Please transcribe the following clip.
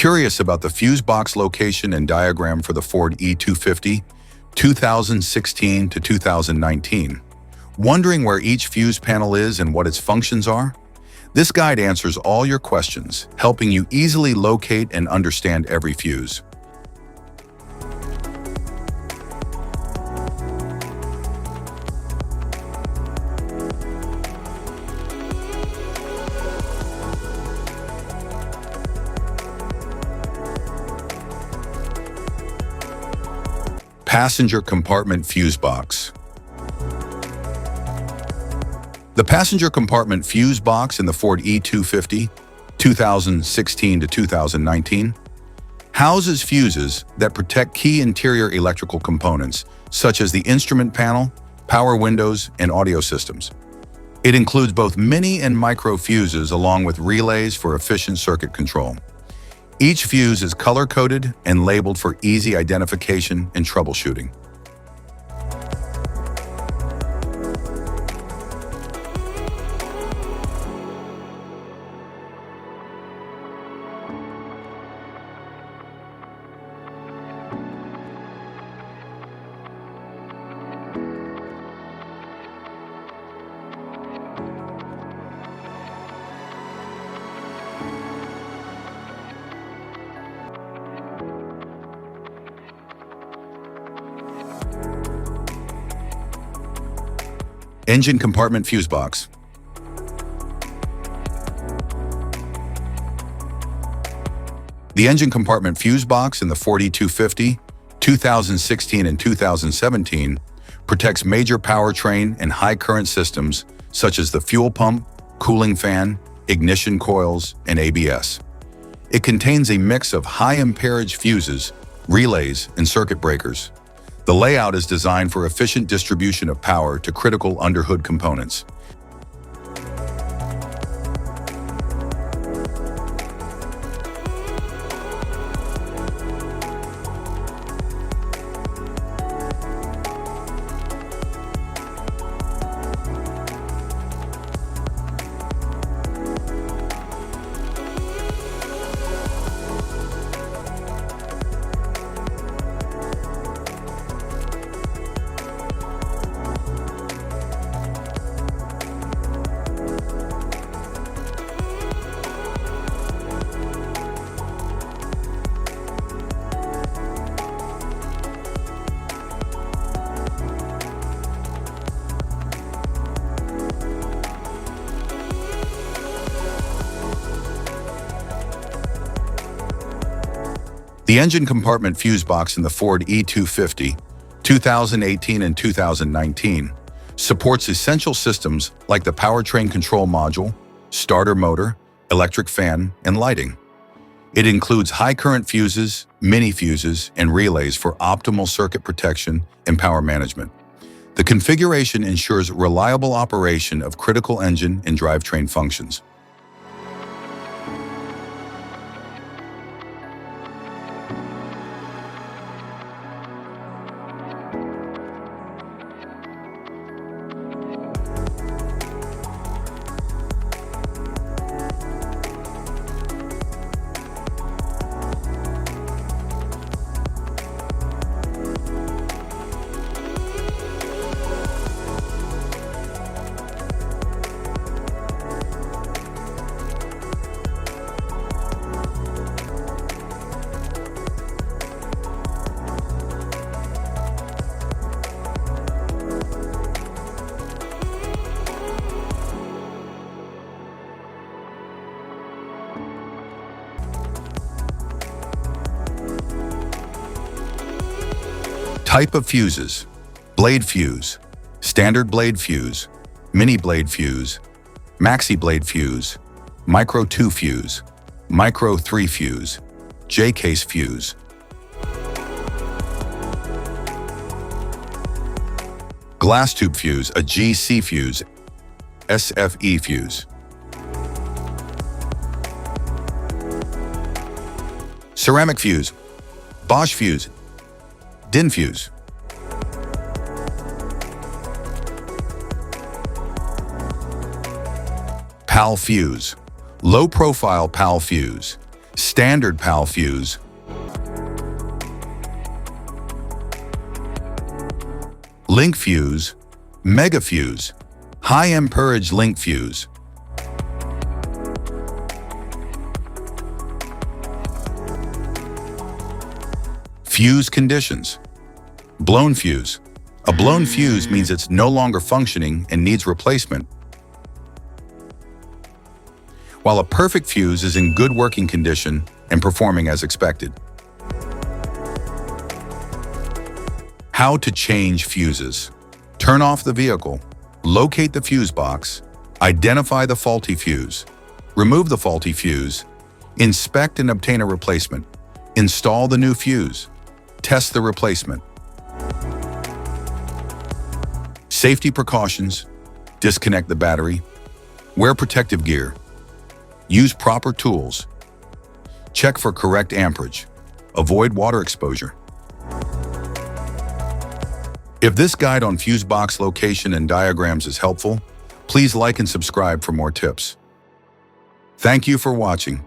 Curious about the fuse box location and diagram for the Ford E-250, 2016 to 2019? Wondering where each fuse panel is and what its functions are? This guide answers all your questions, helping you easily locate and understand every fuse. Passenger compartment fuse box. The passenger compartment fuse box in the Ford E-250, 2016 to 2019, houses fuses that protect key interior electrical components, such as the instrument panel, power windows, and audio systems. It includes both mini and micro fuses along with relays for efficient circuit control. Each fuse is color-coded and labeled for easy identification and troubleshooting. Engine compartment fuse box. The engine compartment fuse box in the Ford E-250, 2016 and 2017 protects major powertrain and high current systems such as the fuel pump, cooling fan, ignition coils, and ABS. It contains a mix of high amperage fuses, relays, and circuit breakers. The layout is designed for efficient distribution of power to critical underhood components. The engine compartment fuse box in the Ford E-250, 2018 and 2019, supports essential systems like the powertrain control module, starter motor, electric fan, and lighting. It includes high current fuses, mini fuses, and relays for optimal circuit protection and power management. The configuration ensures reliable operation of critical engine and drivetrain functions. Type of fuses: blade fuse, standard blade fuse, mini blade fuse, maxi blade fuse, micro 2 fuse, micro 3 fuse, J-case fuse. Glass tube fuse, a GC fuse, SFE fuse. Ceramic fuse, Bosch fuse, DIN fuse. PAL fuse, low profile PAL fuse, standard PAL fuse, link fuse, mega fuse, high amperage link fuse. Fuse conditions. Blown fuse. A blown fuse means it's no longer functioning and needs replacement, while a perfect fuse is in good working condition and performing as expected. How to change fuses. Turn off the vehicle, locate the fuse box, identify the faulty fuse, remove the faulty fuse, inspect and obtain a replacement, install the new fuse, test the replacement. Safety precautions. Disconnect the battery. Wear protective gear. Use proper tools. Check for correct amperage. Avoid water exposure. If this guide on fuse box location and diagrams is helpful, please like and subscribe for more tips. Thank you for watching.